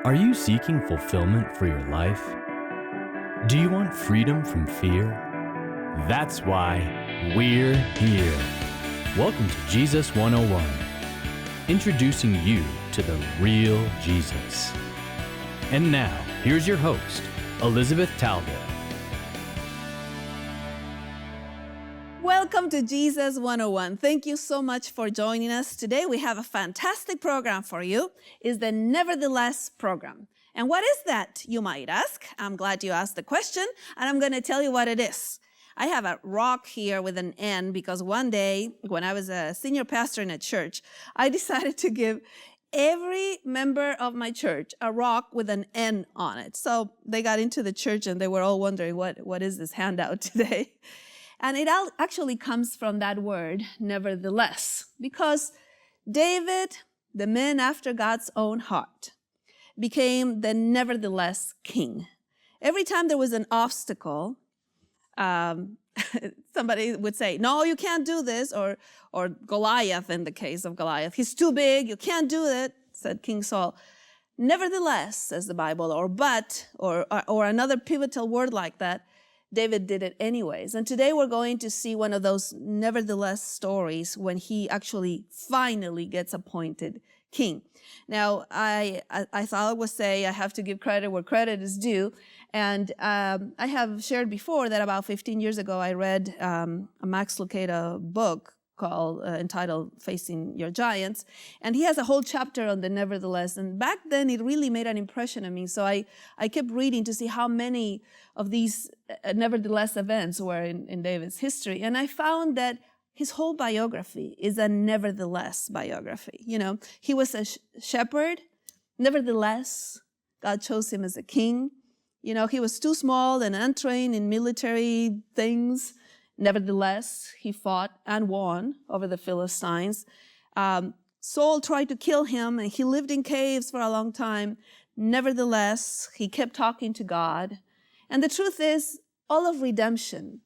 Are you seeking fulfillment for your life? Do you want freedom from fear? That's why we're here. Welcome to Jesus 101, introducing you to the real Jesus. And now, here's your host, Elizabeth Talbot. Welcome to Jesus 101. Thank you so much for joining us. Today we have a fantastic program for you. It's the Nevertheless program. And what is that, you might ask? I'm glad you asked the question, and I'm going to tell you what it is. I have a rock here with an N because one day when I was a senior pastor in a church, I decided to give every member of my church a rock with an N on it. So they got into the church and they were all wondering, what is this handout today? And it actually comes from that word, nevertheless, because David, the man after God's own heart, became the nevertheless king. Every time there was an obstacle, somebody would say, no, you can't do this, or Goliath in the case of Goliath. He's too big, you can't do it, said King Saul. Nevertheless, says the Bible, or but, or another pivotal word like that, David did it anyways. And today we're going to see one of those nevertheless stories when he actually finally gets appointed king. Now, I thought I would say I have to give credit where credit is due. And I have shared before that about 15 years ago, I read a Max Lucado book called entitled Facing Your Giants. And he has a whole chapter on the nevertheless. And back then, it really made an impression on me. So I kept reading to see how many of these nevertheless events were in David's history. And I found that his whole biography is a nevertheless biography. You know, he was a shepherd. Nevertheless, God chose him as a king. You know, he was too small and untrained in military things. Nevertheless, he fought and won over the Philistines. Saul tried to kill him, and he lived in caves for a long time. Nevertheless, he kept talking to God. And the truth is, all of redemption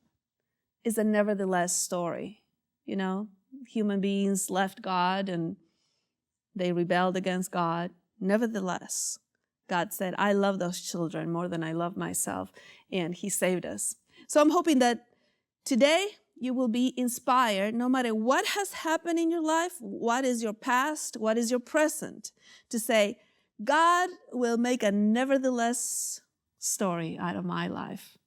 is a nevertheless story. You know, human beings left God and they rebelled against God. Nevertheless, God said, I love those children more than I love myself, and he saved us. So I'm hoping that today you will be inspired, no matter what has happened in your life, what is your past, what is your present, to say, God will make a nevertheless story out of my life.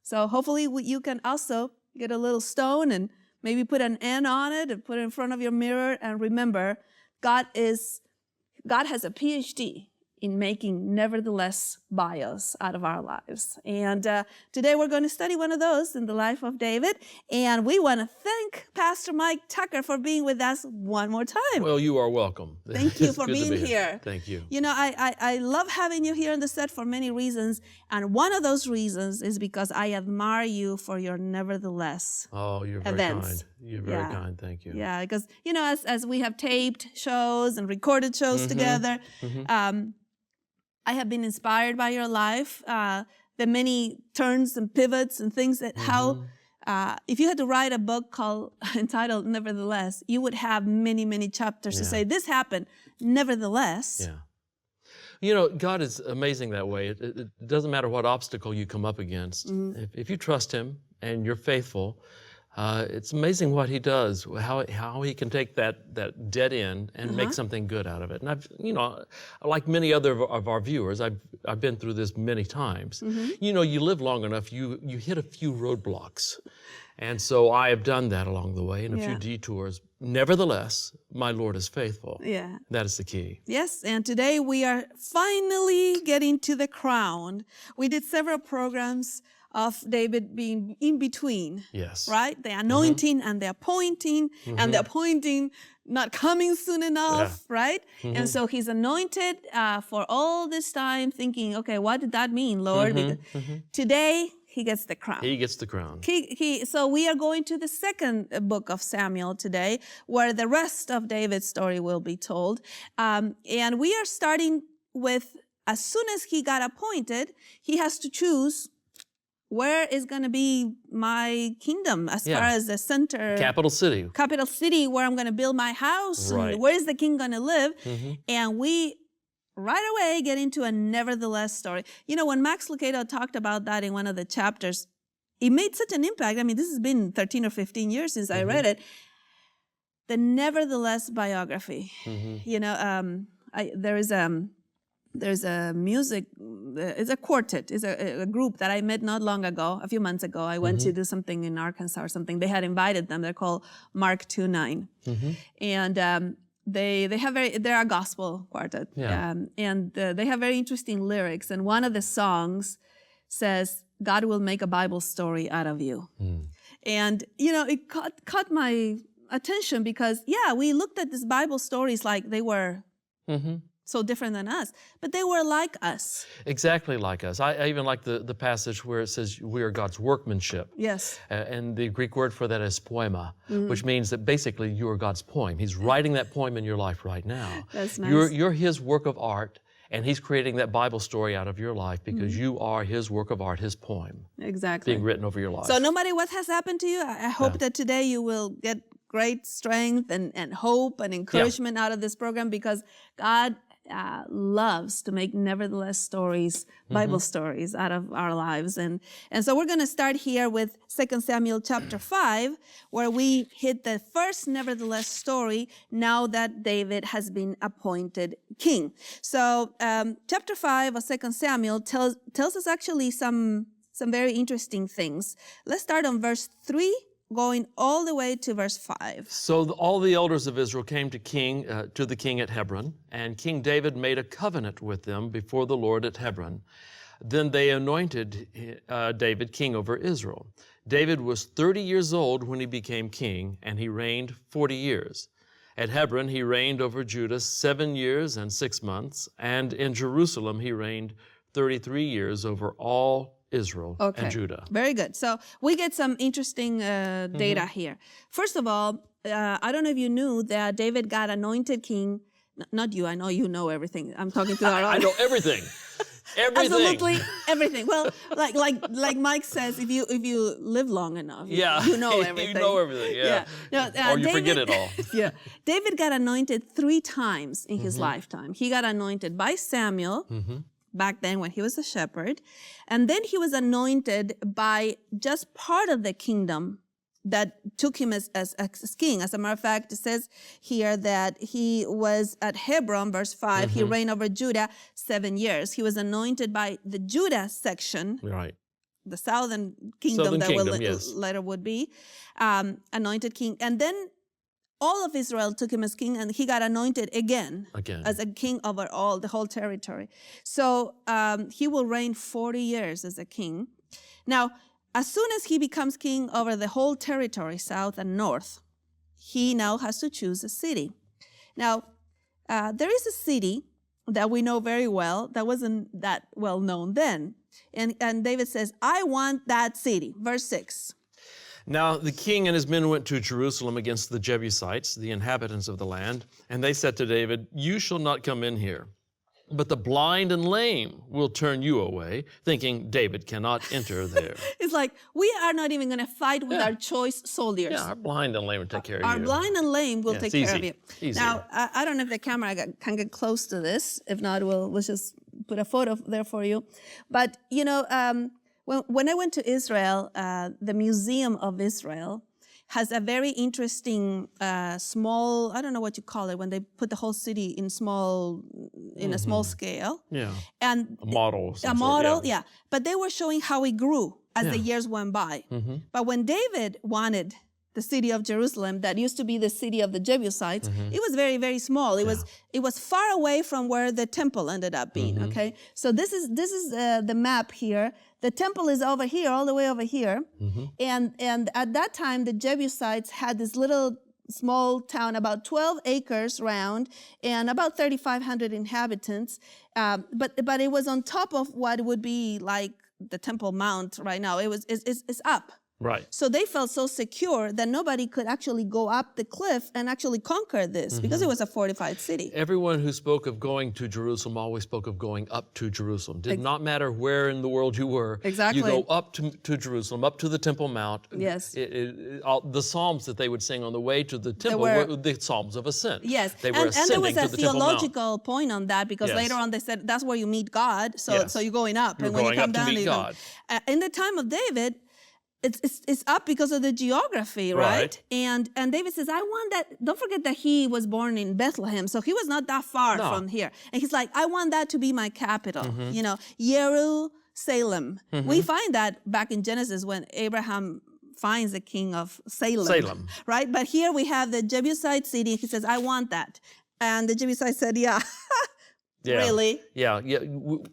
So hopefully you can also get a little stone and maybe put an N on it and put it in front of your mirror and remember God has a PhD in making nevertheless bios out of our lives. And today we're going to study one of those in the life of David. And we want to thank Pastor Mike Tucker for being with us one more time. Well, you are welcome. Thank you for being here. Thank you. You know, I love having you here on the set for many reasons. And one of those reasons is because I admire you for your nevertheless Oh, you're very events. kind. You're very kind. Thank you. Yeah, because, you know, as we have taped shows and recorded shows together, I have been inspired by your life, the many turns and pivots and things that how, if you had to write a book entitled Nevertheless, you would have many, many chapters to say, this happened, nevertheless. Yeah. You know, God is amazing that way. It doesn't matter what obstacle you come up against. If you trust Him and you're faithful, it's amazing what He does, how He can take that dead end and make something good out of it. And I've, you know, like many other of our viewers, I've been through this many times. You know, you live long enough, you hit a few roadblocks. And so I have done that along the way and a few detours. Nevertheless, my Lord is faithful. Yeah. That is the key. Yes, and today we are finally getting to the crown. We did several programs of David being in between. Yes. Right? The anointing and the appointing, and the appointing not coming soon enough, right? And so he's anointed for all this time thinking, okay, what did that mean, Lord? Today, he gets the crown. He gets the crown. So we are going to the second book of Samuel today, where the rest of David's story will be told. And we are starting with, as soon as he got appointed, he has to choose where is going to be my kingdom as far as the center. Capital city Where I'm going to build my house. Right. And where is the king going to live? And we right away get into a nevertheless story. You know, when Max Lucado talked about that in one of the chapters, it made such an impact. I mean, this has been 13 or 15 years since I read it. The nevertheless biography. You know, there's a music, it's a quartet, it's a group that I met not long ago, a few months ago. I went to do something in Arkansas or something. They had invited them. They're called Mark 2:9. And they're a gospel quartet. And they have very interesting lyrics. And one of the songs says, God will make a Bible story out of you. And, you know, it caught my attention because, yeah, we looked at these Bible stories like they were so different than us, but they were like us. Exactly like us. I even like the passage where it says we are God's workmanship. Yes. And the Greek word for that is poema, which means that basically you are God's poem. He's writing that poem in your life right now. That's nice. You're His work of art, and He's creating that Bible story out of your life because you are His work of art, His poem. Exactly. Being written over your life. So no matter what has happened to you, I hope that today you will get great strength and hope and encouragement out of this program because God loves to make nevertheless stories, Bible stories out of our lives. And so we're going to start here with 2 Samuel chapter 5, where we hit the first nevertheless story now that David has been appointed king. So chapter 5 of 2 Samuel tells us actually some very interesting things. Let's start on verse 3. Going all the way to verse 5. So all the elders of Israel came to the king at Hebron, and King David made a covenant with them before the Lord at Hebron. Then they anointed David king over Israel. David was 30 years old when he became king, and he reigned 40 years. At Hebron he reigned over Judah 7 years and 6 months, and in Jerusalem he reigned 33 years over all Israel and Judah. Very good. So we get some interesting data here. First of all, I don't know if you knew that David got anointed king. Not you. I know you know everything. I'm talking to our I know everything. Everything. Absolutely everything. Well, like Mike says, if you live long enough, you know everything. You know everything. Yeah. No, or you forget it all. Yeah. David got anointed 3 times in his lifetime. He got anointed by Samuel. Back then when he was a shepherd. And then he was anointed by just part of the kingdom that took him as king. As a matter of fact, it says here that he was at Hebron, verse 5, he reigned over Judah 7 years. He was anointed by the Judah section, the southern kingdom later would be, anointed king. And then all of Israel took him as king, and he got anointed again. As a king over the whole territory. So he will reign 40 years as a king. Now, as soon as he becomes king over the whole territory, south and north, he now has to choose a city. Now, there is a city that we know very well that wasn't that well known then. And David says, I want that city. Verse 6. Now the king and his men went to Jerusalem against the Jebusites, the inhabitants of the land, and they said to David, you shall not come in here, but the blind and lame will turn you away, thinking David cannot enter there. It's like, we are not even going to fight with our choice soldiers. Yeah, our blind and lame will take care of you. Our blind and lame will take care of you. Easy. Now, I don't know if the camera can get close to this. If not, we'll just put a photo there for you. But, you know, when I went to Israel, the Museum of Israel has a very interesting small, I don't know what you call it, when they put the whole city in a small scale. Yeah. And a model. A model, yeah. But they were showing how it grew as the years went by. But when David wanted the city of Jerusalem, that used to be the city of the Jebusites, it was very, very small. It was far away from where the temple ended up being. Okay, so this is the map here. The temple is over here, all the way over here, and at that time the Jebusites had this little small town, about 12 acres round, and about 3,500 inhabitants. But it was on top of what would be like the Temple Mount right now. It's up. Right. So they felt so secure that nobody could actually go up the cliff and actually conquer this because it was a fortified city. Everyone who spoke of going to Jerusalem always spoke of going up to Jerusalem. Did not matter where in the world you were. Exactly. You go up to Jerusalem, up to the Temple Mount. Yes. The psalms that they would sing on the way to the temple were the psalms of ascent. Yes, They were and there was ascending a to the Temple Mount. theological point on that because Yes. later on they said that's where you meet God. So Yes. so you're going up, You're and when you going come up to down, meet you God. in the time of David, it's up because of the geography, right? Right. And David says, I want that. Don't forget that he was born in Bethlehem, so he was not that far No. from here. And he's like, I want that to be my capital. You know, Jerusalem. We find that back in Genesis when Abraham finds the king of Salem, right? But here we have the Jebusite city. He says, I want that. And the Jebusite said, yeah. Yeah. Really? Yeah.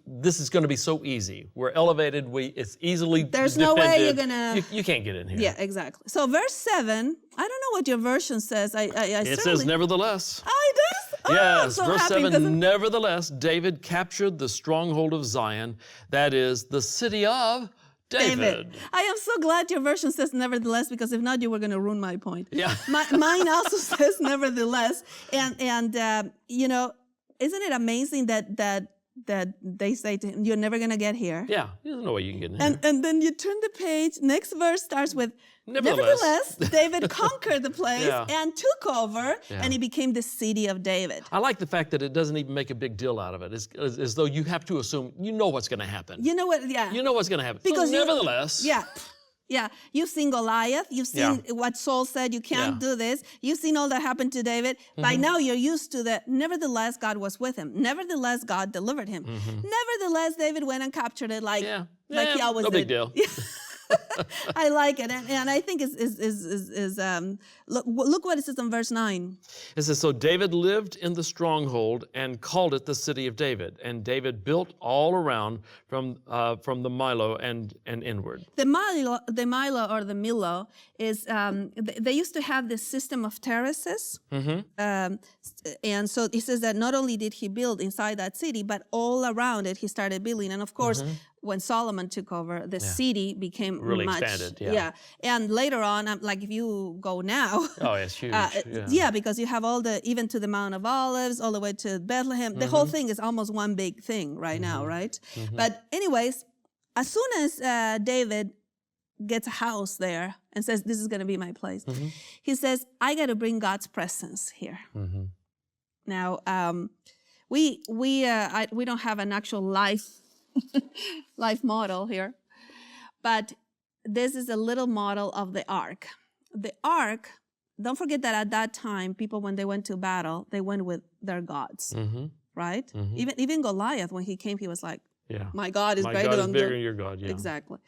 This is going to be so easy. We're elevated. It's easily There's no way you're defended. gonna. You can't get in here. Yeah, exactly. So verse 7, I don't know what your version says. It says, nevertheless. Oh, it does? Oh, I'm Yes, so verse happy 7, because nevertheless, David captured the stronghold of Zion, that is, the city of David. I am so glad your version says nevertheless, because if not, you were going to ruin my point. Yeah. Mine also says nevertheless. And you know, isn't it amazing that they say to him, you're never going to get here? Yeah, there's no way you can get in here. And then you turn the page, next verse starts with, Nevertheless. David conquered the place Yeah. and took over, Yeah. and he became the city of David. I like the fact that it doesn't even make a big deal out of it. It's as though you have to assume you know what's going to happen. You know what? Yeah. You know what's going to happen. Because so nevertheless. Yeah. Yeah, you've seen Goliath. You've seen what Saul said, you can't do this. You've seen all that happened to David. By now, you're used to that. Nevertheless, God was with him. Nevertheless, God delivered him. Nevertheless, David went and captured it like he always no did. big deal. I like it. And I think look what it says in verse 9. It says, so David lived in the stronghold and called it the city of David. And David built all around from the Milo and inward. The Milo or the Milo is, they used to have this system of terraces. And so it says that not only did he build inside that city, but all around it he started building. And of course, when Solomon took over, the city became really much expanded. And later on, like if you go now, oh, it's huge. Because you have even to the Mount of Olives, all the way to Bethlehem. The whole thing is almost one big thing right now, right? But anyways, as soon as David gets a house there and says, this is going to be my place, he says, I got to bring God's presence here. Now, we don't have an actual life model here, but this is a little model of the ark. The ark, don't forget that at that time, people, when they went to battle, they went with their gods, right? Even Goliath, when he came, he was like, my God is greater than your God. Yeah. Exactly.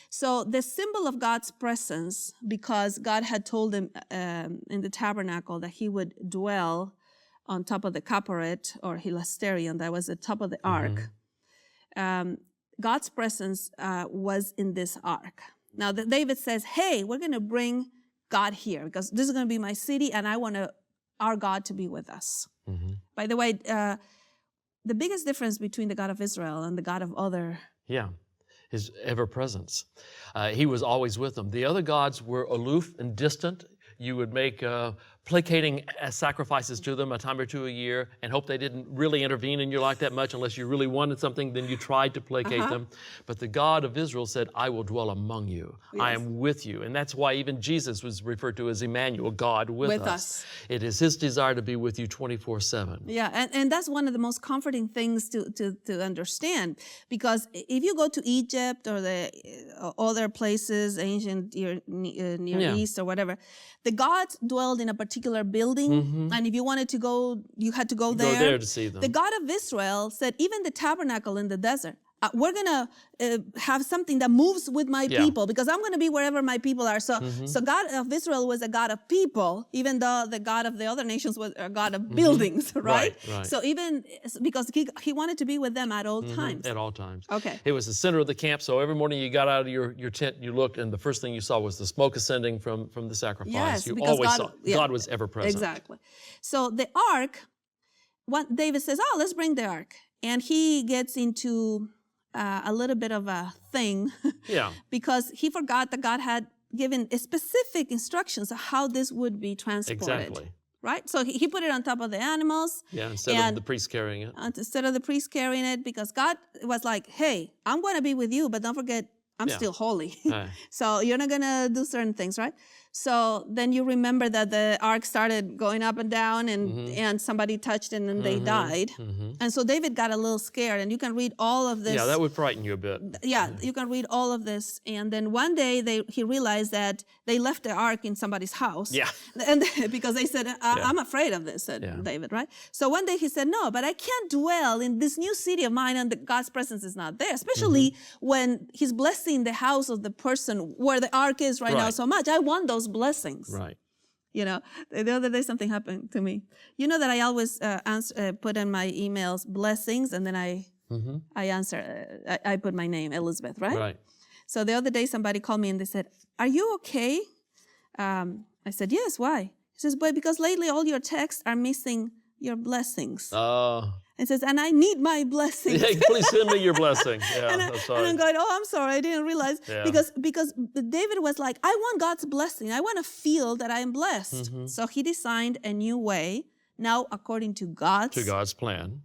So the symbol of God's presence, because God had told him in the tabernacle that he would dwell on top of the kaporet or hilasterion, that was the top of the ark. God's presence was in this ark. Now, David says, hey, we're going to bring God here because this is going to be my city and I want our God to be with us. By the way, the biggest difference between the God of Israel and the God of other... His ever-presence. He was always with them. The other gods were aloof and distant. You would make placating sacrifices to them a time or two a year and hope they didn't really intervene in your life that much unless you really wanted something, then you tried to placate them. But the God of Israel said, I will dwell among you. Yes. I am with you. And that's why even Jesus was referred to as Emmanuel, God with us. It is his desire to be with you 24/7. Yeah, and that's one of the most comforting things to understand, because if you go to Egypt or the other places, ancient Near East or whatever, the gods dwelled in a particular building, and if you wanted to go, you had to go there. Go there to see them. The God of Israel said, even the tabernacle in the desert, we're going to have something that moves with my people, because I'm going to be wherever my people are. So God of Israel was a God of people, even though the God of the other nations was a God of buildings, right? So even because he wanted to be with them at all times. At all times. Okay. It was the center of the camp, so every morning you got out of your tent, you looked, and the first thing you saw was the smoke ascending from the sacrifice. Yes, you because always saw God was ever present. Exactly. So the ark, David says, let's bring the ark. And he gets into a little bit of a thing, because he forgot that God had given specific instructions of how this would be transported. Exactly. Right? So he put it on top of the animals. Yeah, instead of the priest carrying it. Instead of the priest carrying it, because God was like, hey, I'm going to be with you, but don't forget, I'm still holy. Right. So you're not going to do certain things, right? So then you remember that the ark started going up and down, and somebody touched it and they died. And so David got a little scared, and you can read all of this. Yeah, that would frighten you a bit. Yeah, you can read all of this. And then one day he realized that they left the ark in somebody's house. Yeah. And because they said, I'm afraid of this, said David, right? So one day he said, no, but I can't dwell in this new city of mine and God's presence is not there, especially when he's blessing the house of the person where the ark is right now so much. I want those blessings. Right. You know, the other day something happened to me. You know that I always put in my emails blessings, and then I answer, I put my name, Elizabeth, right? Right. So the other day somebody called me and they said, are you okay? I said, yes, why? He says, but because lately all your texts are missing your blessings. It says, and I need my blessings. Yeah, please send me your blessing. Yeah, and I'm going, oh, I'm sorry, I didn't realize. Yeah. Because David was like, I want God's blessing. I want to feel that I am blessed. So he designed a new way, now according to God's plan,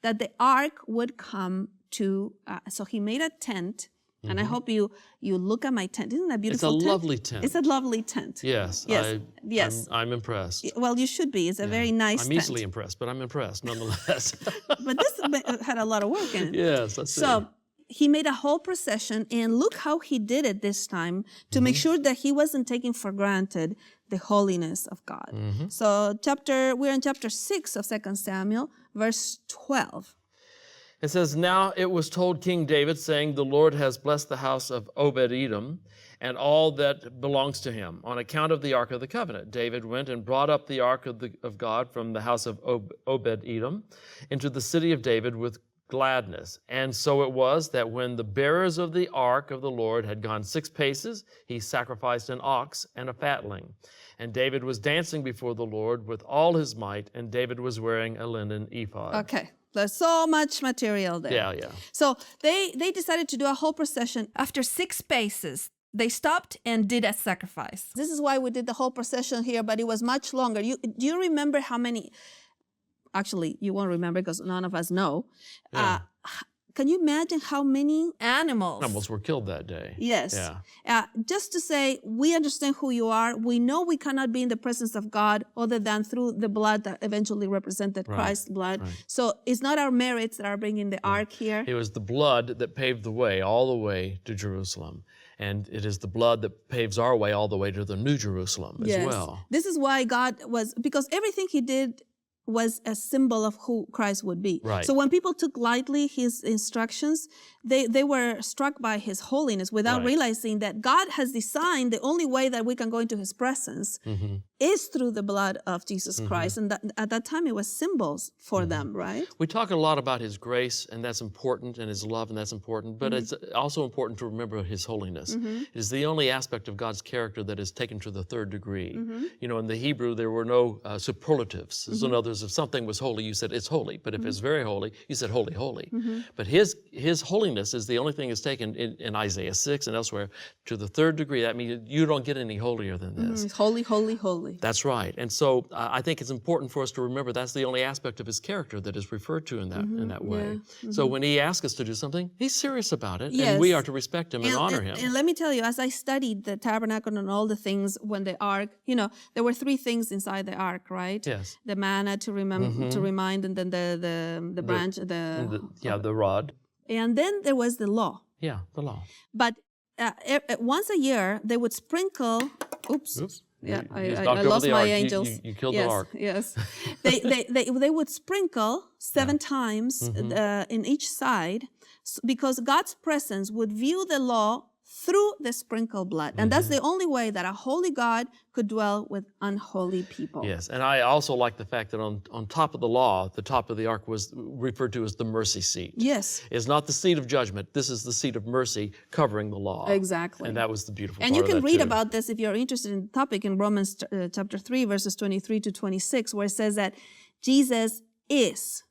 that the ark would come to, so he made a tent. And I hope you look at my tent. Isn't that beautiful tent? It's a lovely tent. It's a lovely tent. Yes. Yes. I'm impressed. Well, you should be. It's a very nice tent. I'm easily impressed, but I'm impressed nonetheless. But this had a lot of work in it. Yes, that's So he made a whole procession, and look how he did it this time to make sure that he wasn't taking for granted the holiness of God. So we're in chapter 6 of 2 Samuel, verse 12. It says, now it was told King David, saying, the Lord has blessed the house of Obed-Edom and all that belongs to him on account of the Ark of the Covenant. David went and brought up the Ark of God from the house of Obed-Edom into the city of David with gladness. And so it was that when the bearers of the Ark of the Lord had gone 6 paces, he sacrificed an ox and a fatling. And David was dancing before the Lord with all his might, and David was wearing a linen ephod. Okay. There's so much material there. Yeah. So they decided to do a whole procession. After 6 paces, they stopped and did a sacrifice. This is why we did the whole procession here, but it was much longer. Do you remember how many? Actually, you won't remember because none of us know. Yeah. Can you imagine how many animals were killed that day? Yes. Yeah. Just to say, we understand who you are. We know we cannot be in the presence of God other than through the blood that eventually represented Christ's blood. Right. So it's not our merits that are bringing the ark here. It was the blood that paved the way all the way to Jerusalem. And it is the blood that paves our way all the way to the New Jerusalem as well. This is why God because everything he did was a symbol of who Christ would be. Right. So when people took lightly his instructions, they were struck by his holiness without realizing that God has designed the only way that we can go into his presence is through the blood of Jesus Christ. And at that time, it was symbols for them, right? We talk a lot about his grace, and that's important, and his love, and that's important, but it's also important to remember his holiness. It is the only aspect of God's character that is taken to the 3rd degree. You know, in the Hebrew, there were no superlatives. So in others, if something was holy, you said it's holy. But if it's very holy, you said holy, holy. But his holiness is the only thing that's taken in Isaiah 6 and elsewhere to the 3rd degree. That means you don't get any holier than this. Holy, holy, holy. That's right. And so I think it's important for us to remember that's the only aspect of his character that is referred to in that way. So when he asks us to do something, he's serious about it. Yes. And we are to respect him and honor him. And let me tell you, as I studied the tabernacle and all the things when the ark, you know, there were 3 things inside the ark, right? Yes. The manna to remind, and then the branch, the rod. And then there was the law. Yeah, the law. But once a year, they would sprinkle. Oops. Yeah, I lost my angels. You killed the ark. Yes. They would sprinkle 7 times in each side because God's presence would view the law through the sprinkled blood. And that's the only way that a holy God could dwell with unholy people. Yes, and I also like the fact that on top of the law, the top of the ark was referred to as the mercy seat. Yes. It's not the seat of judgment. This is the seat of mercy covering the law. Exactly. And that was the beautiful part And you of can that read too. about this if you're interested in the topic in Romans chapter 3, verses 23 to 26, where it says that Jesus is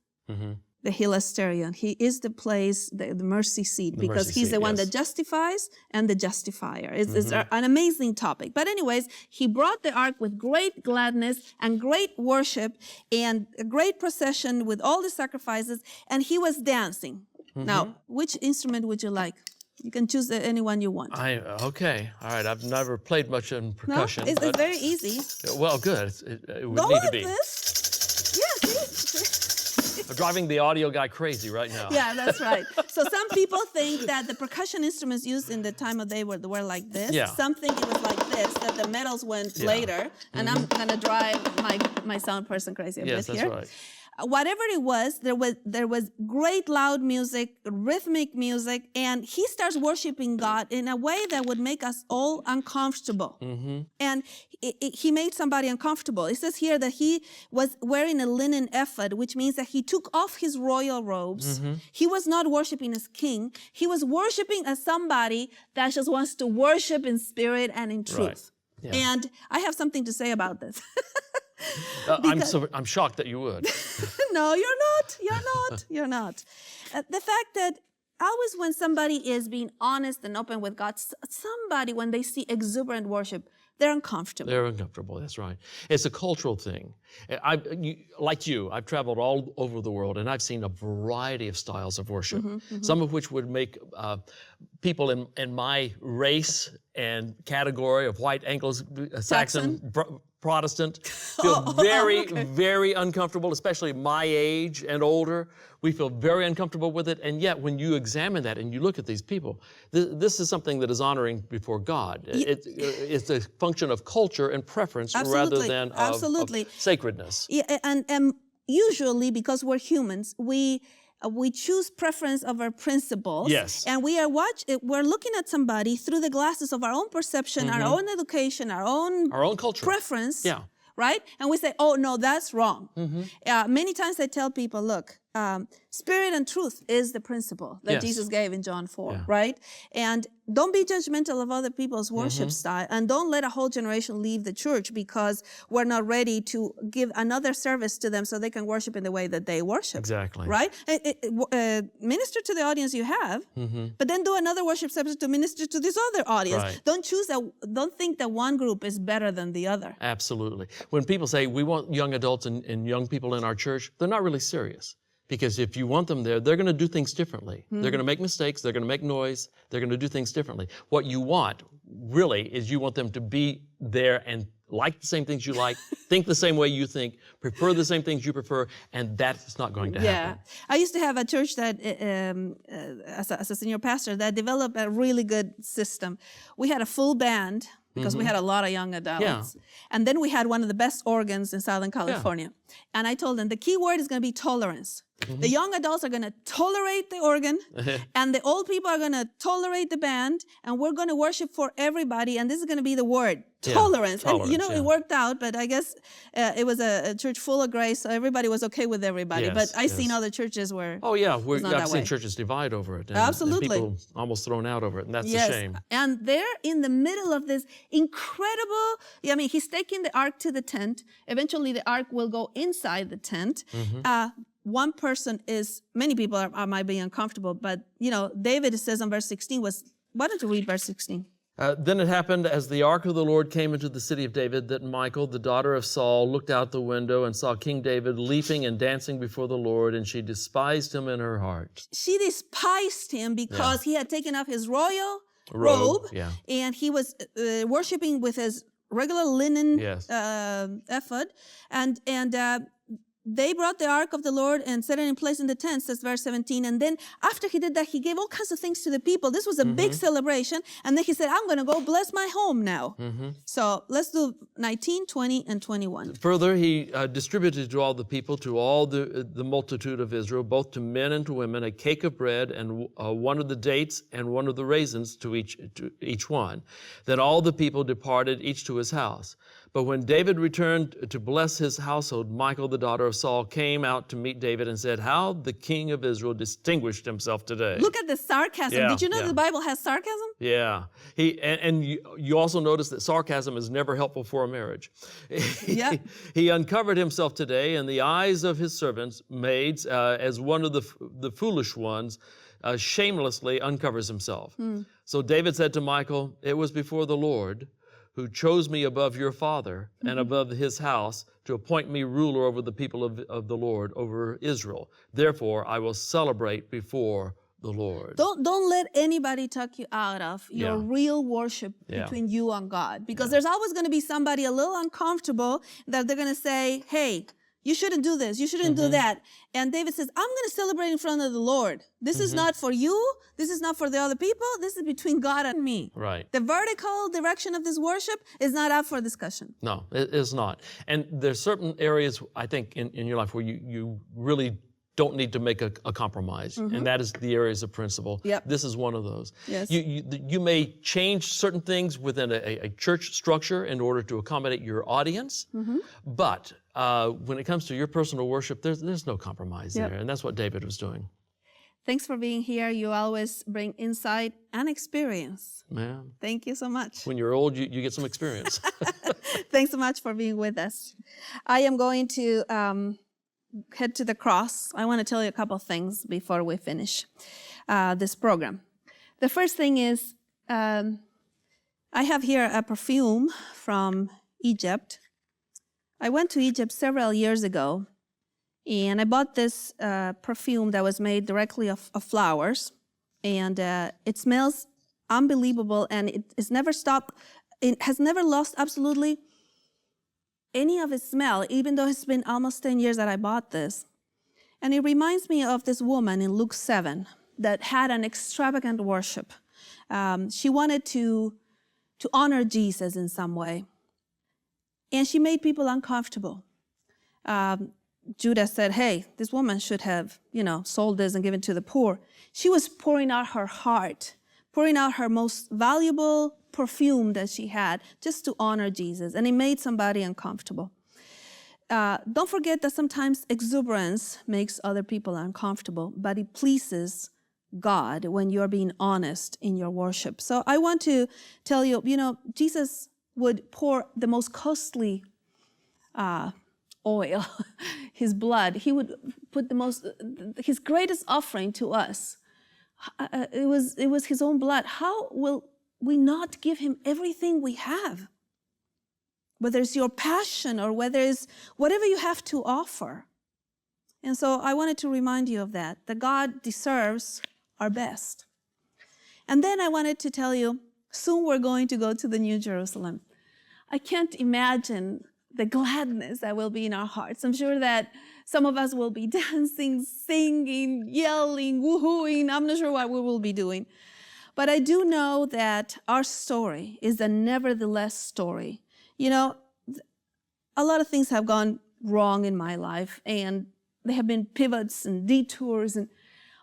the hilasterion. He is the place, the mercy seat, because mercy he's seat, the one yes. that justifies and the justifier. It's an amazing topic. But anyways, he brought the ark with great gladness and great worship and a great procession with all the sacrifices, and he was dancing. Now, which instrument would you like? You can choose any one you want. Okay, all right. I've never played much in percussion. No, it's but- very easy. Well, good. It would Go need to like be. this. Yeah, see? I'm driving the audio guy crazy right now. Yeah, that's right. So some people think that the percussion instruments used in the time of day were like this. Yeah. Some think it was like this, that the metals went later. And I'm gonna drive my sound person crazy a Yes, bit that's here. right. Whatever it was, there was great loud music, rhythmic music, and he starts worshiping God in a way that would make us all uncomfortable. And he made somebody uncomfortable. It says here that he was wearing a linen ephod, which means that he took off his royal robes. He was not worshiping as king. He was worshiping as somebody that just wants to worship in spirit and in truth. Right. Yeah. And I have something to say about this. I'm shocked that you would. No, you're not. You're not. You're not. The fact that always when somebody is being honest and open with God, somebody, when they see exuberant worship, they're uncomfortable. They're uncomfortable, that's right. It's a cultural thing. Like you, I've traveled all over the world and I've seen a variety of styles of worship, some of which would make people in my race and category of white Anglo-Saxon Protestant feel very uncomfortable, especially my age and older. We feel very uncomfortable with it, and yet when you examine that and you look at these people, this is something that is honoring before God. It's a function of culture and preference rather than of sacredness. Yeah, and usually because we're humans, we choose preference over principles. Yes. And we're looking at somebody through the glasses of our own perception, our own education, our own culture. preference. Yeah. Right? And we say, oh, no, that's wrong. Many times I tell people, look, spirit and truth is the principle that Jesus gave in John 4, right? And don't be judgmental of other people's worship style, and don't let a whole generation leave the church because we're not ready to give another service to them so they can worship in the way that they worship. Exactly. Right? Minister to the audience you have, but then do another worship service to minister to this other audience. Right. Don't think that one group is better than the other. Absolutely. When people say we want young adults and young people in our church, they're not really serious. Because if you want them there, they're going to do things differently. They're going to make mistakes. They're going to make noise. They're going to do things differently. What you want, really, is you want them to be there and like the same things you like, think the same way you think, prefer the same things you prefer, and that's not going to happen. I used to have a church that, as a senior pastor, that developed a really good system. We had a full band, because we had a lot of young adults. Yeah. And then we had one of the best organs in Southern California. And I told them the key word is going to be tolerance. The young adults are going to tolerate the organ, and the old people are going to tolerate the band, and we're going to worship for everybody, and this is going to be the word, tolerance. And it worked out, but I guess it was a church full of grace, so everybody was okay with everybody. Yes, but I've seen other churches where I've seen churches divide over it. And people almost thrown out over it, and that's a shame. And they're in the middle of this incredible, he's taking the ark to the tent. Eventually the ark will go inside the tent. One person many people might be uncomfortable, but, David says in verse 16 why don't you read verse 16? Then it happened as the ark of the Lord came into the city of David that Michal, the daughter of Saul, looked out the window and saw King David leaping and dancing before the Lord, and she despised him in her heart. She despised him because he had taken off his royal robe and he was worshiping with his regular linen ephod, and they brought the ark of the Lord and set it in place in the tent, says verse 17. And then after he did that, he gave all kinds of things to the people. This was a big celebration. And then he said, I'm going to go bless my home now. So let's do 19, 20, and 21. Further, he distributed to all the people, to all the multitude of Israel, both to men and to women, a cake of bread and one of the dates and one of the raisins to each one. Then all the people departed, each to his house. But when David returned to bless his household, Michal, the daughter of Saul, came out to meet David and said, "How the king of Israel distinguished himself today." Look at the sarcasm. Yeah, Did you know yeah. the Bible has sarcasm? Yeah. You also notice that sarcasm is never helpful for a marriage. Yeah. He uncovered himself today in the eyes of his servants, maids, as one of the foolish ones shamelessly uncovers himself. So David said to Michal, "It was before the Lord who chose me above your father and above his house to appoint me ruler over the people of the Lord, over Israel. Therefore, I will celebrate before the Lord." Don't let anybody talk you out of your Yeah. real worship Yeah. between you and God. Because there's always going to be somebody a little uncomfortable that they're going to say, "Hey, you shouldn't do this. You shouldn't do that." And David says, "I'm going to celebrate in front of the Lord. This is not for you. This is not for the other people. This is between God and me." Right. The vertical direction of this worship is not up for discussion. No, it is not. And there's certain areas, I think, in your life where you really don't need to make a compromise, and that is the areas of principle. Yep. This is one of those. Yes. You may change certain things within a church structure in order to accommodate your audience, but when it comes to your personal worship, there's no compromise Yep. there, and that's what David was doing. Thanks for being here. You always bring insight and experience. Man, Thank you so much. when you're old, you get some experience. Thanks so much for being with us. I am going to head to the cross. I want to tell you a couple things before we finish this program. The first thing is, I have here a perfume from Egypt. I went to Egypt several years ago, and I bought this perfume that was made directly of flowers, and it smells unbelievable, and it has never lost absolutely any of its smell, even though it's been almost 10 years that I bought this. And it reminds me of this woman in Luke 7 that had an extravagant worship. She wanted to honor Jesus in some way. And she made people uncomfortable. Judah said, "Hey, this woman should have, sold this and given to the poor." She was pouring out her heart, pouring out her most valuable perfume that she had just to honor Jesus, and it made somebody uncomfortable. Don't forget that sometimes exuberance makes other people uncomfortable, but it pleases God when you're being honest in your worship. So I want to tell you, Jesus would pour the most costly oil, his blood. He would put his greatest offering to us. It was his own blood. How will we not give him everything we have? Whether it's your passion or whether it's whatever you have to offer. And so I wanted to remind you of that God deserves our best. And then I wanted to tell you, soon we're going to go to the New Jerusalem. I can't imagine the gladness that will be in our hearts. I'm sure that some of us will be dancing, singing, yelling, woohooing. I'm not sure what we will be doing. But I do know that our story is a nevertheless story. A lot of things have gone wrong in my life, and there have been pivots and detours.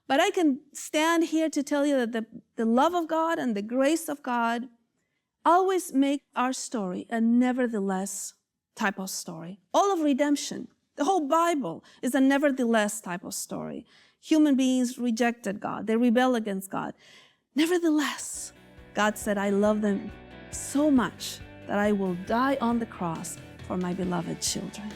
But I can stand here to tell you that the love of God and the grace of God always make our story a nevertheless type of story. All of redemption, the whole Bible is a nevertheless type of story. Human beings rejected God. They rebel against God. Nevertheless, God said, "I love them so much that I will die on the cross for my beloved children."